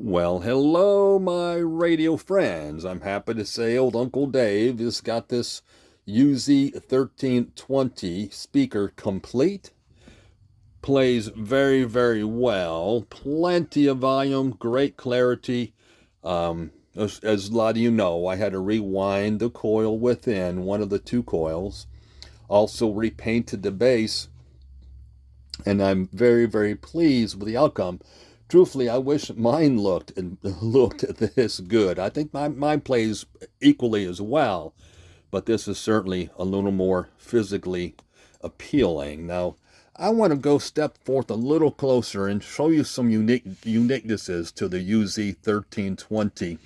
Well, hello, my radio friends. I'm happy to say old Uncle Dave has got this UZ-1320 speaker complete. Plays very, very well. Plenty of volume, great clarity. As a lot of you know, I had to rewind the coil within one of the two coils. Also repainted the base, and I'm very, very pleased with the outcome. Truthfully, I wish mine looked this good. I think mine plays equally as well, but this is certainly a little more physically appealing. Now, I want to go step forth a little closer and show you some uniquenesses to the UZ-1320.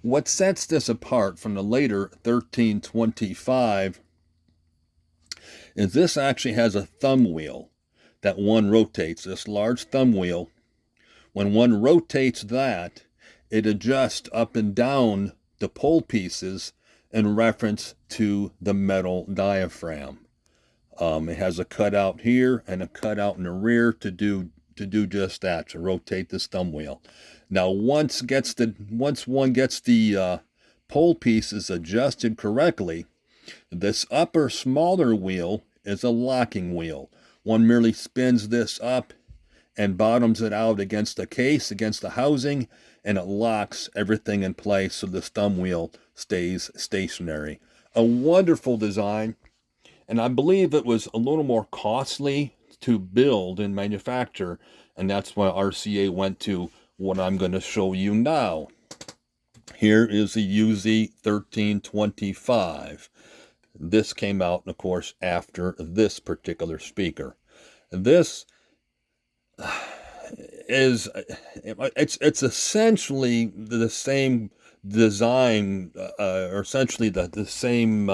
What sets this apart from the later 1325 is this actually has a thumb wheel that one rotates, this large thumb wheel. When one rotates that, it adjusts up and down the pole pieces in reference to the metal diaphragm. It has a cutout here and a cutout in the rear to do just that, to rotate this thumb wheel. Now, once one gets the pole pieces adjusted correctly, this upper smaller wheel is a locking wheel. One merely spins this up and bottoms it out against the case, against the housing, and it locks everything in place so this thumb wheel stays stationary. A wonderful design, and I believe it was a little more costly to build and manufacture, and that's why RCA went to what I'm going to show you now. Here is the UZ-1325. This came out, of course, after this particular speaker. This is it's essentially the same design, or essentially the same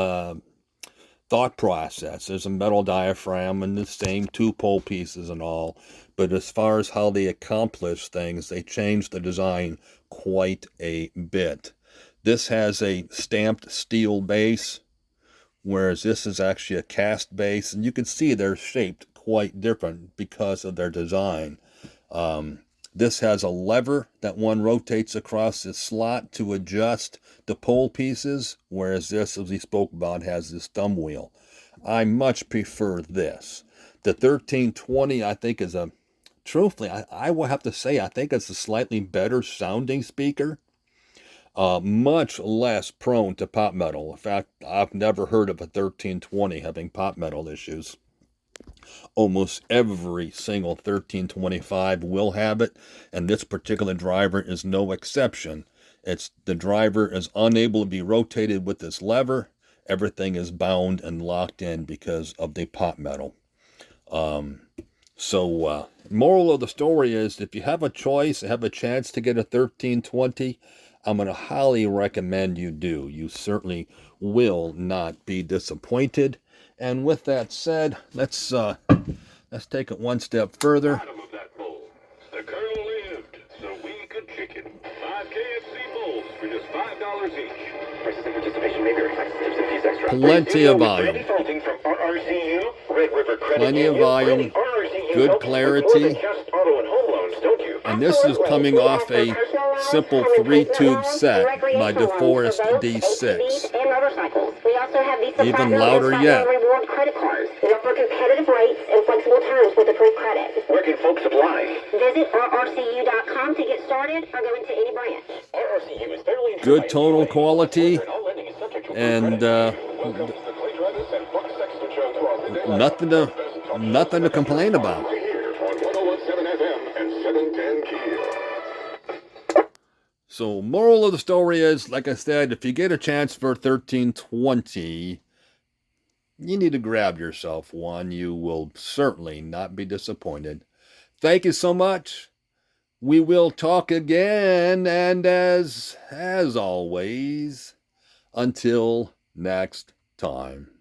thought process. There's a metal diaphragm and the same two pole pieces and all, but as far as how they accomplish things, they changed the design quite a bit. This has a stamped steel base, whereas this is actually a cast base, and you can see they're shaped quite different because of their design. This has a lever that one rotates across the slot to adjust the pole pieces, whereas this, as we spoke about, has this thumb wheel. I much prefer this. The 1320, I think, is truthfully, I will have to say, I think it's a slightly better sounding speaker. Much less prone to pop metal. In fact, I've never heard of a 1320 having pop metal issues. Almost every single 1325 will have it, and this particular driver is no exception. The driver is unable to be rotated with this lever. Everything is bound and locked in because of the pop metal. Moral of the story is, if you have a choice, have a chance to get a 1320, I'm going to highly recommend you do. You certainly will not be disappointed. And with that said, let's take it one step further. The Colonel lived so we could chicken. 5 KFC bowls for just $5 each. Prices and participation may vary. Tips and fees extra. Plenty of volume. Plenty of volume. Good clarity. And this is coming off a simple 3-tube set by DeForest D6. Even louder yet. Reward credit cards. We offer competitive rates and flexible terms with approved credit. Where can folks apply? Visit rrcu.com to get started or go into any branch. RRCU is fairly good tonal quality, and nothing to complain about. So, moral of the story is, like I said, if you get a chance for 1320, you need to grab yourself one. You will certainly not be disappointed. Thank you so much. We will talk again, and as always, until next time.